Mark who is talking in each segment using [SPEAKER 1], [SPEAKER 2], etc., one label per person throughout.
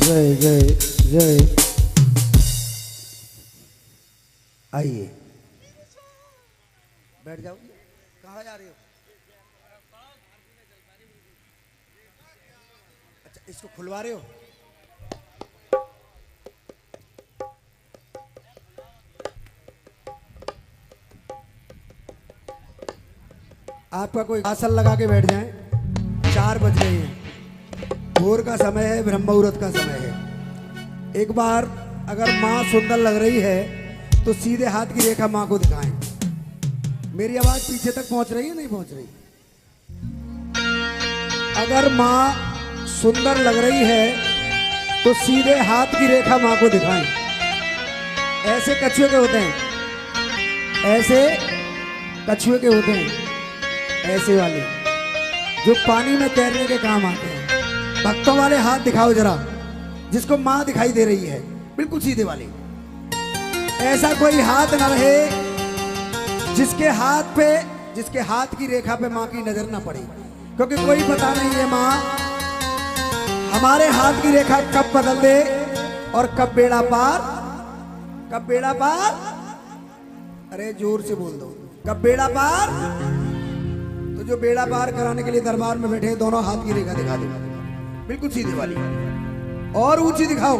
[SPEAKER 1] जय जय जय। आइए बैठ जाओ। कहाँ जा रहे हो? अच्छा इसको खुलवा रहे हो? आपका कोई आसन लगा के बैठ जाएं। 4 बज गए हैं, भोर का समय है, ब्रह्म मुहूर्त का समय है। एक बार अगर माँ सुंदर लग रही है तो सीधे हाथ की रेखा माँ को दिखाएं। मेरी आवाज पीछे तक पहुंच रही है नहीं पहुंच रही? अगर माँ सुंदर लग रही है तो सीधे हाथ की रेखा माँ को दिखाएं। ऐसे कछुए के होते हैं, ऐसे कछुए के होते हैं, ऐसे वाले जो पानी में तैरने के काम आते हैं। भक्तों वाले हाथ दिखाओ जरा, जिसको माँ दिखाई दे रही है, बिल्कुल सीधे वाले। ऐसा कोई हाथ ना रहे जिसके हाथ की रेखा पे माँ की नजर ना पड़े, क्योंकि कोई पता नहीं है माँ हमारे हाथ की रेखा कब बदल दे और कब बेड़ा पार। कब बेड़ा पार? अरे जोर से बोल दो, कब बेड़ा पार? तो जो बेड़ा पार कराने के लिए दरबार में बैठे दोनों हाथ की रेखा दिखा दो, बिल्कुल सीधे वाली, और ऊंची दिखाओ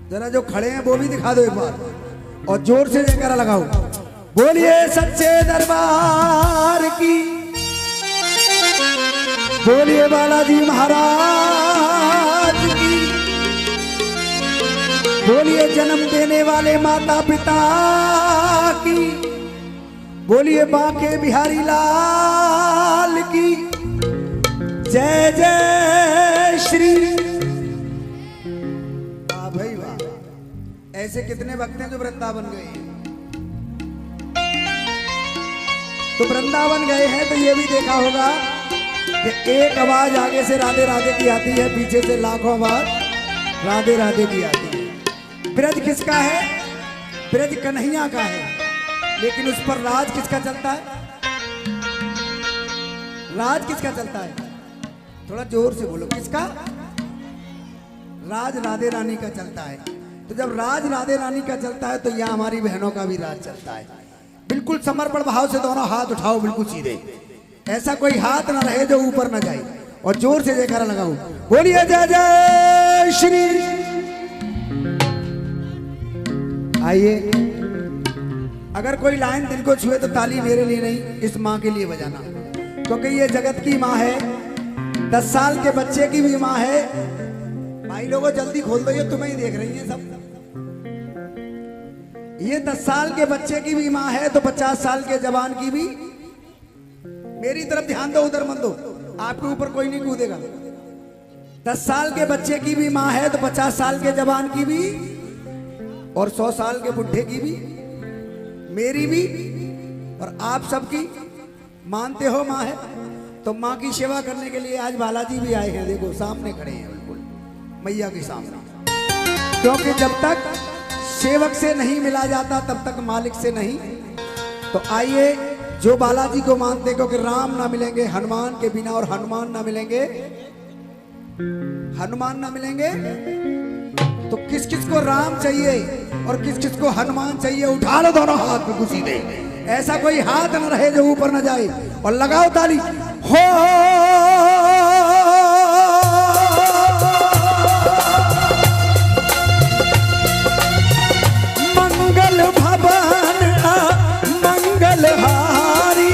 [SPEAKER 1] जरा। जो खड़े हैं वो भी दिखा दो एक बार, और जोर से जयकारा लगाओ। बोलिए सच्चे दरबार की, बोलिए बालाजी महाराज की, बोलिए जन्म देने वाले माता पिता की, बोलिए बांके बिहारी लाल की जय जय श्री। वाह भाई वाह। ऐसे कितने भक्त हैं जो वृंदावन गए हैं? तो वृंदावन गए हैं तो ये भी देखा होगा कि एक आवाज आगे से राधे राधे की आती है, पीछे से लाखों आवाज राधे राधे की आती है। ब्रज किसका है? ब्रज कन्हैया का है, लेकिन उस पर राज किसका चलता है? राज किसका चलता है? थोड़ा जोर से बोलो, किसका? राज राधे रानी का चलता है। तो जब राज राधे रानी का चलता है तो यहाँ हमारी बहनों का भी राज चलता है। बिल्कुल समर्पण भाव से दोनों हाथ उठाओ, बिल्कुल सीधे। ऐसा कोई हाथ ना रहे जो ऊपर ना जाए, और जोर से जयकारा लगाओ। बोलिए जय जय श्री। आइए, अगर कोई लाइन दिल को छुए तो ताली मेरे लिए नहीं, इस माँ के लिए बजाना, क्योंकि ये जगत की माँ है। 10 साल के बच्चे की भी माँ है। भाई लोगों जल्दी खोल दो, ये तुम्हें ही देख रही है सब। ये 10 साल के बच्चे की भी माँ है तो 50 साल के जवान की भी। मेरी तरफ ध्यान दो, उधर मत दो, आपके ऊपर कोई नहीं कूदेगा। 10 साल के बच्चे की भी माँ है तो 50 साल के जवान की भी, और 100 साल के बुढ़े की भी, मेरी भी, और आप सबकी। मानते हो माँ है? तो माँ की सेवा करने के लिए आज बालाजी भी आए हैं। देखो सामने खड़े हैं, बिल्कुल मैया के सामने। क्योंकि जब तक सेवक से नहीं मिला जाता तब तक मालिक से नहीं। तो आइए, जो बालाजी को मानते, क्योंकि राम ना मिलेंगे हनुमान के बिना, और हनुमान ना मिलेंगे, हनुमान ना मिलेंगे, तो किस किस को राम चाहिए और किस किस को हनुमान चाहिए? उठा लो दोनों हाथ में खुशी दे। ऐसा कोई हाथ न रहे जो ऊपर न जाए, और लगाओ ताली। हो मंगल भवन मंगलहारी,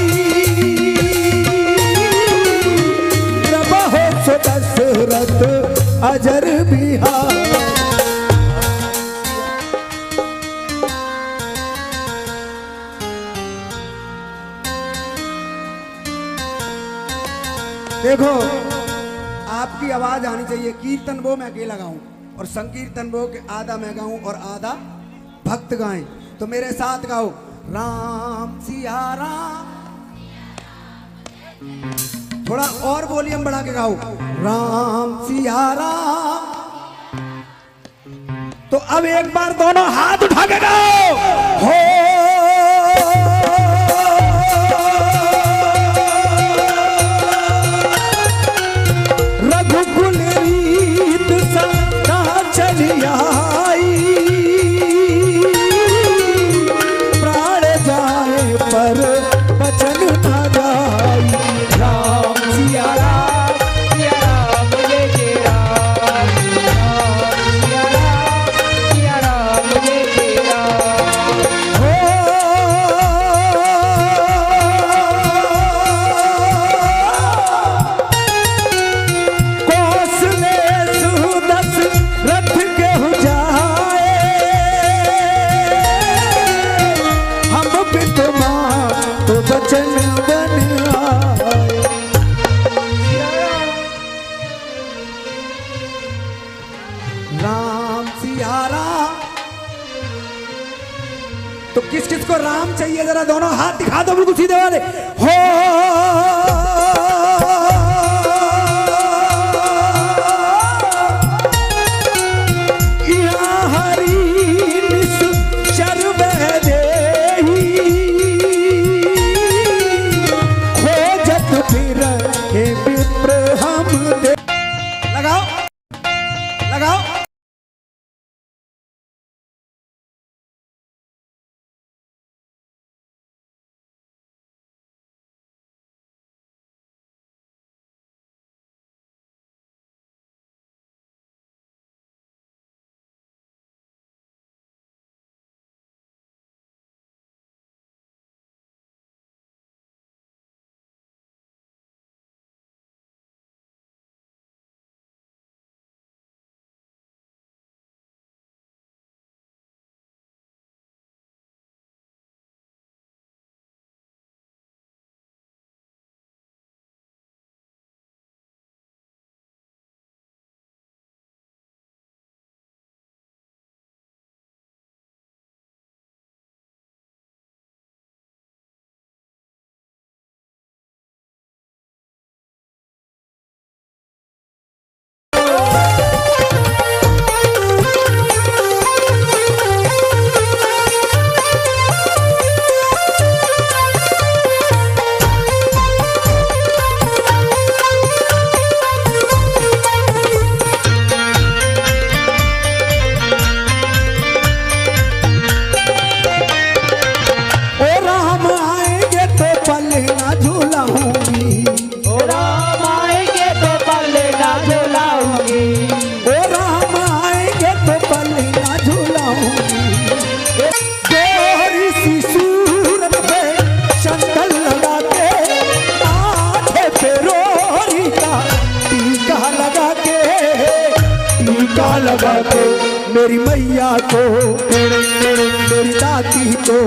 [SPEAKER 1] रहो सो दशरथ अजर बिहार। देखो, आपकी आवाज आनी चाहिए। कीर्तन वो मैं अकेला गाऊं, और संकीर्तन वो कि आधा मैं गाऊं और आधा भक्त गाएं। तो मेरे साथ गाओ, राम सिया राम। थोड़ा और वॉल्यूम बढ़ा के गाओ, राम सिया राम। तो अब एक बार दोनों हाथ उठा के गाओ, हो रघुकुल रीत सदा राम सिया राम। तो किस किस को राम चाहिए जरा दोनों हाथ दिखा दो बिल्कुल सीधे वाले। हो लगाओ लगाओ। लगा के मेरी मैया को, मेरी दादी को,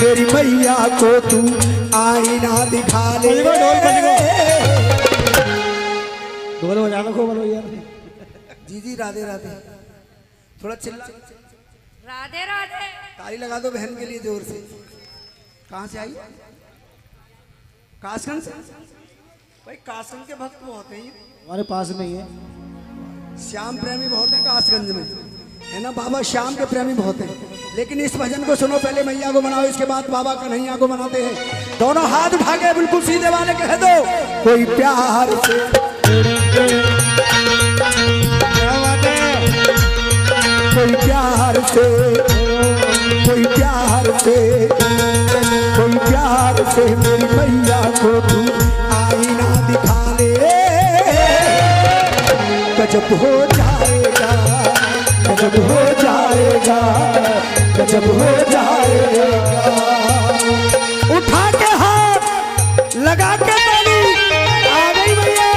[SPEAKER 1] मेरी मैया को तू आईना दिखा ले। ढोल बजाना को बोलो यार। जी राधे राधे। थोड़ा चिल्ला।
[SPEAKER 2] राधे राधे।
[SPEAKER 1] ताली लगा दो बहन के लिए जोर से। कहाँ से आई? कासगंज से। भाई कासगंज के भक्त बहुत हैं हमारे पास में ही है। श्याम प्रेमी बहुत है कासगंज में, है ना बाबा श्याम के प्रेमी बहुत हैं। लेकिन इस भजन को सुनो, पहले मैया को मनाओ, इसके बाद बाबा कन्हैया को मनाते हैं। दोनों हाथ उठा के बिल्कुल सीधे वाले कह दो, कोई प्यार से, कोई प्यार से, कोई प्यार से, कोई प्यार से मेरी मैया को तू आईना दिखा ले। गजब हो जाएगा, गजब हो जाएगा, गजब हो जाएगा। उठा के हाथ लगा के ताली आ गई भैया।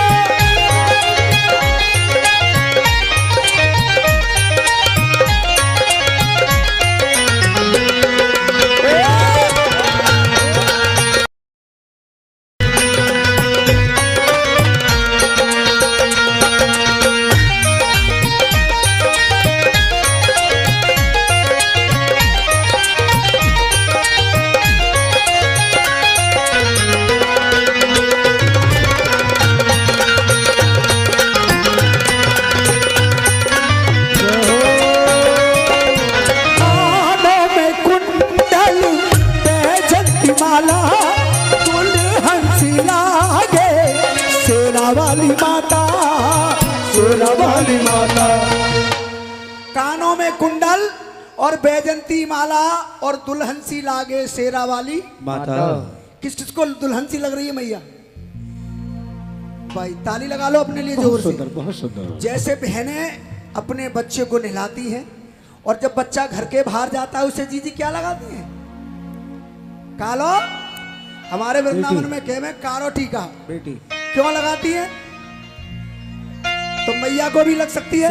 [SPEAKER 1] वाली माता, सोना वाली माता। कानों में कुंडल और बैजंती माला और दुल्हन सी लागे शेरा वाली माता। किस किस को दुल्हन सी लग रही है मैया? भाई ताली लगा लो अपने लिए जोर से। बहुत सुंदर। जैसे बहनें अपने बच्चे को नहलाती हैं और जब बच्चा घर के बाहर जाता है उसे जीजी क्या लगाती है? कालो। हमारे वृंदावन में कहते हैं कारो टीका। बेटी क्यों लगाती है? तो मैया को भी लग सकती है।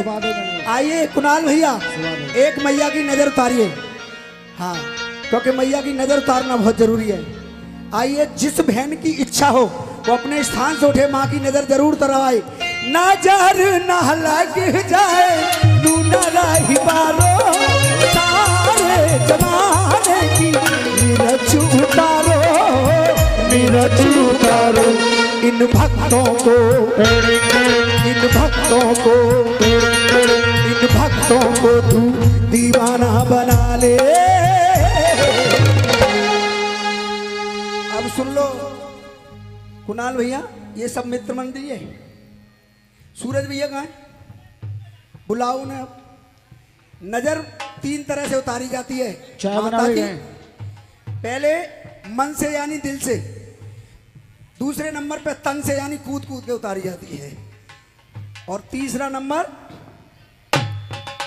[SPEAKER 1] आइए कुणाल भैया एक मैया की नजर उतारिए। हाँ, क्योंकि मैया की नजर उतारना बहुत जरूरी है। आइए जिस बहन की इच्छा हो वो अपने स्थान से उठे, माँ की नजर जरूर उतरवाए। नजर ना लग जाए तू न रही पारो सारे जमाने की नीरज उतारो नीरज उतारो इन भक्तों को इन भक्तों को इन भक्तों को तू दीवाना बना ले। अब सुन लो कुणाल भैया, ये सब मित्र मंडली है। सूरज भैया कहाँ है? बुलाओ उन्हें। अब नजर 3 तरह से उतारी जाती है माता की। पहले मन से यानी दिल से, दूसरे नंबर पे तन से यानी कूद कूद के उतारी जाती है, और तीसरा नंबर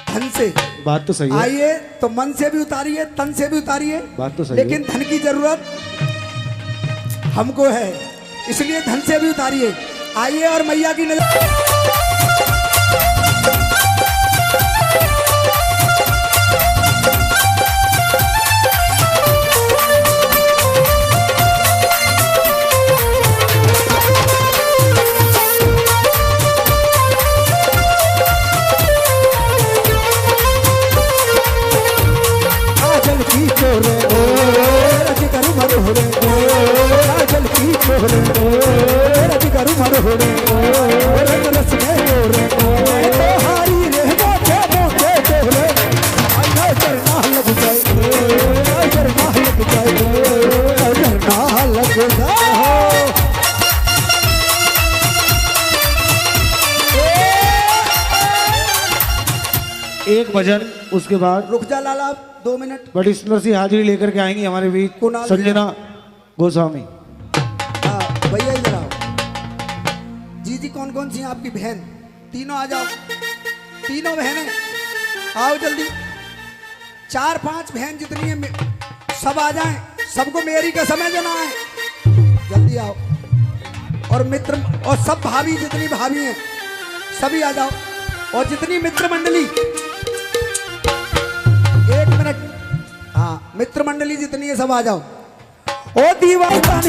[SPEAKER 1] धन से।
[SPEAKER 3] बात तो सही है।
[SPEAKER 1] आइए तो मन से भी उतारिए, तन से भी उतारिए,
[SPEAKER 3] बात तो सही
[SPEAKER 1] लेकिन धन की जरूरत हमको है, इसलिए धन से भी उतारिए। आइए और मैया की नजर
[SPEAKER 3] एक भजन, उसके बाद
[SPEAKER 1] रुक जा लाला 2 मिनट।
[SPEAKER 3] बड़ी सुंदर सी हाजिरी लेकर के आएंगी हमारे बीच
[SPEAKER 1] कुणाल
[SPEAKER 3] संजना गोस्वामी।
[SPEAKER 1] हाँ भैया इधर आओ। जी जी कौन कौन सी हैं आपकी बहन? तीनों आ जाओ, तीनों बहनें आओ जल्दी। 4-5 बहन जितनी है सब आ जाएं, सबको मेरी का समय देना है, जल्दी आओ। और मित्र और सब भाभी, जितनी भाभी हैं सभी आ जाओ, और जितनी मित्र मंडली, 1 मिनट, हाँ मित्र मंडली जितनी है सब आ जाओ। ओ दीवानी बन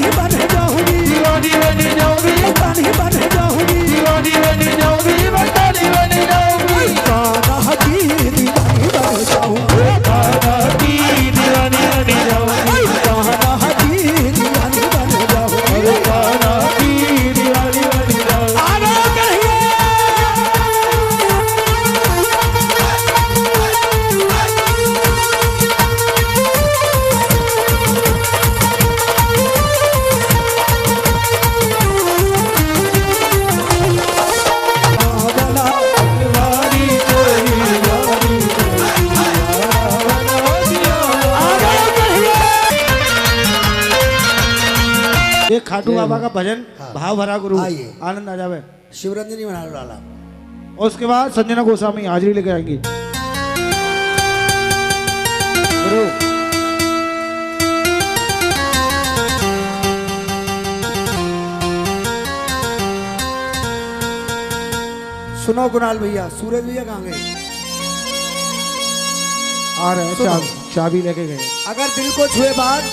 [SPEAKER 1] जाऊंगी, दीवानी बन जाऊंगी, दीवानी बन जाऊंगी, दीवानी बन जाऊंगी, दीवानी बन जाऊंगी, कान्हा की दीवानी बन जाऊंगी, कान्हा की दीवानी बन जाऊंगी, कान्हा की दीवानी बन जाऊंगी, कान्हा की दीवानी बन जाऊंगी। आगे कहिए
[SPEAKER 3] एक खाटू बाबा का भजन,
[SPEAKER 1] हाँ।
[SPEAKER 3] भाव भरा गुरु,
[SPEAKER 1] आइए।
[SPEAKER 3] आनंद आ जावे।
[SPEAKER 1] शिवरंजनी बना लो लाला।
[SPEAKER 3] और उसके बाद संजना गोस्वामी हाजिरी लेकर आएंगी। गुरु
[SPEAKER 1] सुनो कुणाल भैया, सूरज भैया कहाँ गए?
[SPEAKER 3] आ रहे हैं,
[SPEAKER 1] सुनो।
[SPEAKER 3] चाबी लेके गए।
[SPEAKER 1] अगर दिल को छुए बात,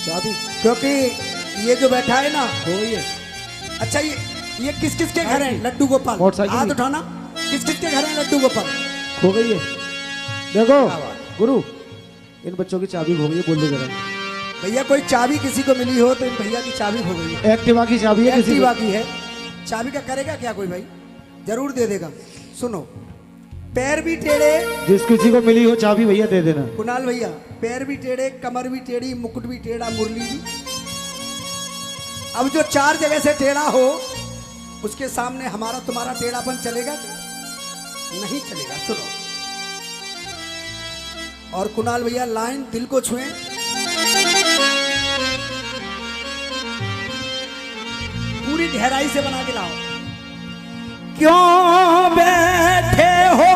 [SPEAKER 3] चाबी
[SPEAKER 1] क्योंकि ये जो बैठा है ना,
[SPEAKER 3] हो ये
[SPEAKER 1] अच्छा ये किस किस के घर हैं? लड्डू गोपाल,
[SPEAKER 3] मोटरसाइकिल
[SPEAKER 1] हाथ
[SPEAKER 3] में।
[SPEAKER 1] उठाना। किस किस के घर हैं लड्डू गोपाल?
[SPEAKER 3] खो गई है। देखो गुरु, इन बच्चों की चाबी खो गई है, बोल दो जरा।
[SPEAKER 1] भैया कोई चाबी किसी को मिली हो तो इन भैया की चाबी खो गई है।
[SPEAKER 3] एक्टिवा की चाबी है किसी
[SPEAKER 1] एक्टिवा
[SPEAKER 3] को?
[SPEAKER 1] की है। चाबी का करेगा क्या कोई भाई? जरूर दे देगा। सुनो, पैर भी टेढ़े,
[SPEAKER 3] जिस किसी को मिली हो चाबी भैया दे देना।
[SPEAKER 1] कुणाल भैया, पैर भी टेढ़े, कमर भी टेढ़ी, मुकुट भी टेढ़ा, मुरली भी। अब जो 4 जगह से टेढ़ा हो, उसके सामने हमारा तुम्हारा टेढ़ापन चलेगा क्या? नहीं चलेगा। सुनो, और कुणाल भैया लाइन दिल को छुएं। पूरी गहराई से बना के लाओ। क्यों बैठे हो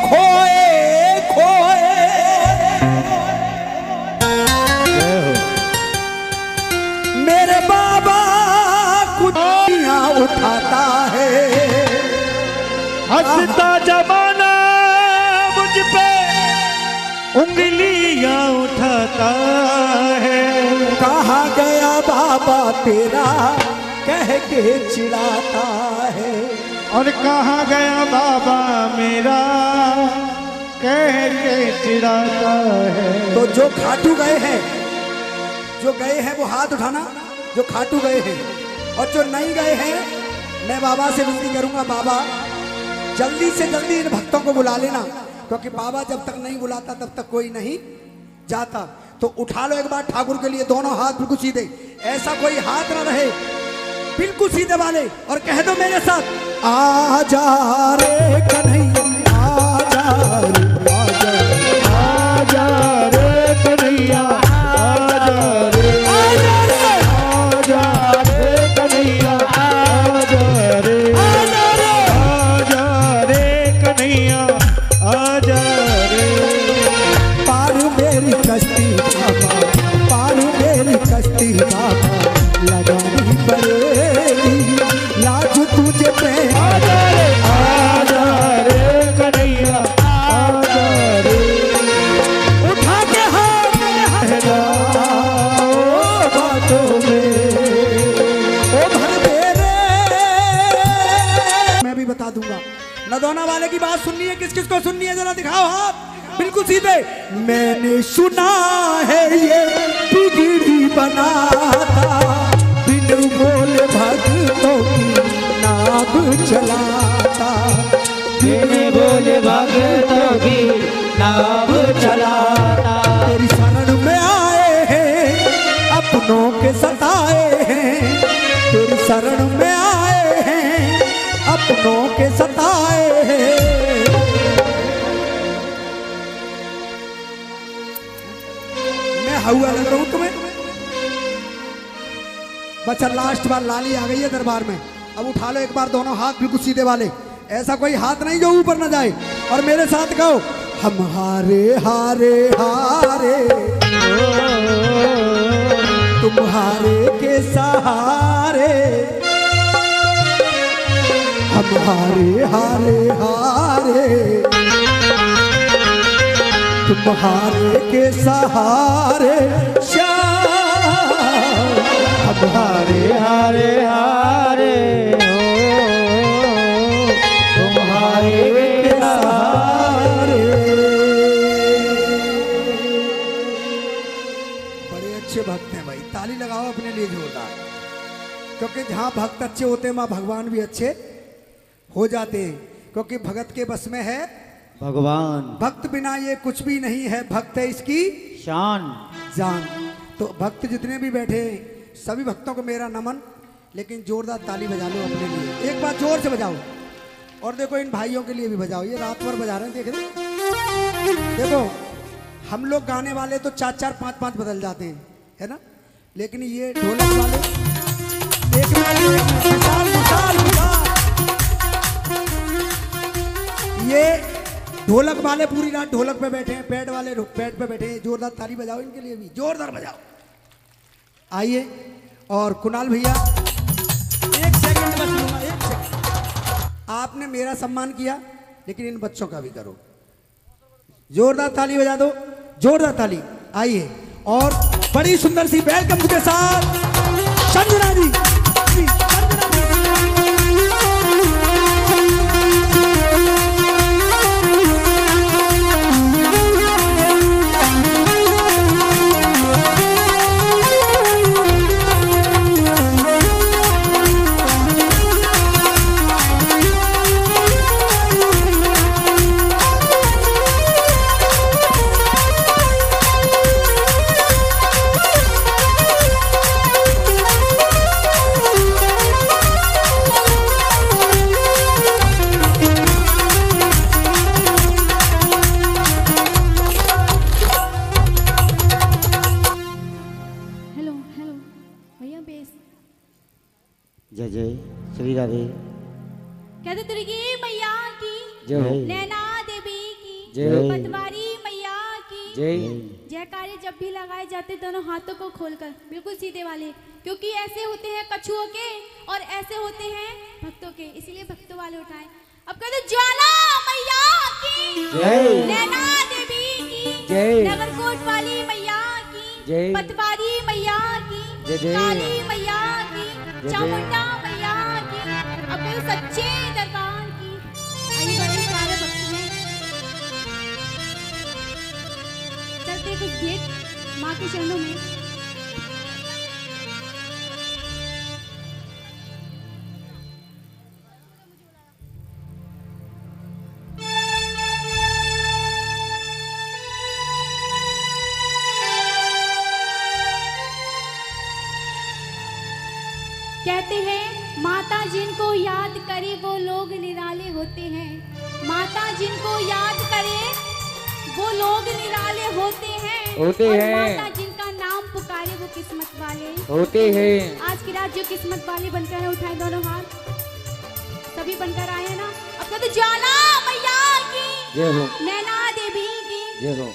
[SPEAKER 1] खोए खोए, मेरे बाबा कुटियां उठाता है,
[SPEAKER 3] हंसता जमाना मुझ पे उंगलियां उठाता है।
[SPEAKER 1] कहाँ गया बाबा तेरा, कह के चिढ़ाता है।
[SPEAKER 3] और कहाँ गया बाबा मेरा कह के चिढ़ाता है।
[SPEAKER 1] तो जो खाटू गए हैं, जो गए हैं वो हाथ उठाना, जो खाटू गए हैं। और जो नहीं गए हैं, मैं बाबा से विनती करूंगा, बाबा जल्दी से जल्दी इन भक्तों को बुला लेना, क्योंकि बाबा जब तक नहीं बुलाता तब तक कोई नहीं जाता। तो उठा लो एक बार ठाकुर के लिए दोनों हाथ बिल्कुल सीधे, ऐसा कोई हाथ ना रहे, बिल्कुल सीधे वाले, और कह दो मेरे साथ, आजा रे कन्हैया आजा रे, आजा रे कन्हैया आजा रे, आजा रे कन्हैया आजा रे, आजा रे कन्हैया आजा रे। पारू मेरी कश्ती बाबा, पारू मेरी कश्ती बाबा, लगानी पड़ेगी लाज तुझे पे। आजा रे कन्हैया आजा रे, उठा के हाथ बातों में ओ भर दे रे। मैं भी बता दूंगा, नदौना वाले की बात सुननी है, किस किस को सुननी है, जरा दिखाओ हाथ बिल्कुल सीधे। मैंने सुना है ये बिगड़ी बनाता, बिन बोले भक्तों की नाव चलाता,
[SPEAKER 4] बिन बोले भक्तों की नाव चलाता।
[SPEAKER 1] तेरी शरण में आए हैं अपनों के सताए हैं, तेरी शरण में आए हैं अपनों के सताए हैं। मैं हुआ लग रहा हूं तुम्हें। बच्चा लास्ट बार लाली आ गई है दरबार में, अब उठा लो एक बार दोनों हाथ बिल्कुल सीधे वाले, ऐसा कोई हाथ नहीं जो ऊपर न जाए, और मेरे साथ कहो, हम हारे हारे हारे तुम्हारे के सहारे, हम हारे हारे हारे तुम्हारे के सहारे श्याम, हम हारे हारे हारे तुम्हारे के सहारे। बड़े अच्छे भक्त हैं भाई, ताली लगाओ अपने लिए जोरदार, क्योंकि जहाँ भक्त अच्छे होते हैं वहाँ भगवान भी अच्छे हो जाते हैं, क्योंकि भगत के बस में है
[SPEAKER 4] भगवान,
[SPEAKER 1] भक्त बिना ये कुछ भी नहीं है, भक्त है इसकी
[SPEAKER 4] शान
[SPEAKER 1] जान। तो भक्त जितने भी बैठे सभी भक्तों को मेरा नमन, लेकिन जोरदार ताली बजा लो अपने लिए, एक बार जोर से बजाओ। और देखो इन भाइयों के लिए भी बजाओ, ये रात भर बजा रहे हैं, देख रहे देखो। हम लोग गाने वाले तो 4-4 5-5 बदल जाते हैं, है ना, लेकिन ये ढोलक वाले एक ये ढोलक वाले पूरी रात ढोलक पे बैठे हैं, पैड वाले पैड पे बैठे हैं। जोरदार ताली बजाओ इनके लिए भी, जोरदार बजाओ। आइए, और कुणाल भैया 1 सेकंड बस लूंगा, 1 सेकंड। आपने मेरा सम्मान किया, लेकिन इन बच्चों का भी करो, जोरदार ताली बजा दो, जोरदार ताली। आइए, और बड़ी सुंदर सी वेलकम के साथ संजना जी,
[SPEAKER 4] जय जय श्री राधे,
[SPEAKER 2] कहते दुर्गे मैया की
[SPEAKER 4] जय,
[SPEAKER 2] नैना देवी की
[SPEAKER 4] जय,
[SPEAKER 2] पतवारी मैया की
[SPEAKER 4] जय।
[SPEAKER 2] जयकारे जब भी लगाए जाते दोनों हाथों को खोलकर बिल्कुल सीधे वाले, क्योंकि ऐसे होते हैं कछुओं के और ऐसे होते हैं भक्तों के, इसीलिए भक्तों वाले उठाए। अब कहते ज्वाला मैया की
[SPEAKER 4] जय,
[SPEAKER 2] नैना देवी की
[SPEAKER 4] जय,
[SPEAKER 2] नगरकोट वाली मैया की
[SPEAKER 4] जय,
[SPEAKER 2] पतवारी मैया की
[SPEAKER 4] जय, जय,
[SPEAKER 2] काली मैया की चामुंडा मैया की, अपने सच्चे दरबार की। आइए बड़े प्यारे भक्त हैं, चलते कुछ भेंट माँ के चरणों में। कहते हैं माता जिनको याद करे वो लोग निराले होते हैं। माता जिनको याद करे वो लोग निराले होते हैं। और माता जिनका नाम पुकारे वो किस्मत वाले होते हैं। आज की रात जो किस्मत वाले बनकर है, उठाए दोनों हाथ, सभी बनकर आए हैं ना। अब तो ज्वाला मैया की,
[SPEAKER 4] जय हो,
[SPEAKER 2] नैना देवी की,
[SPEAKER 4] जय हो।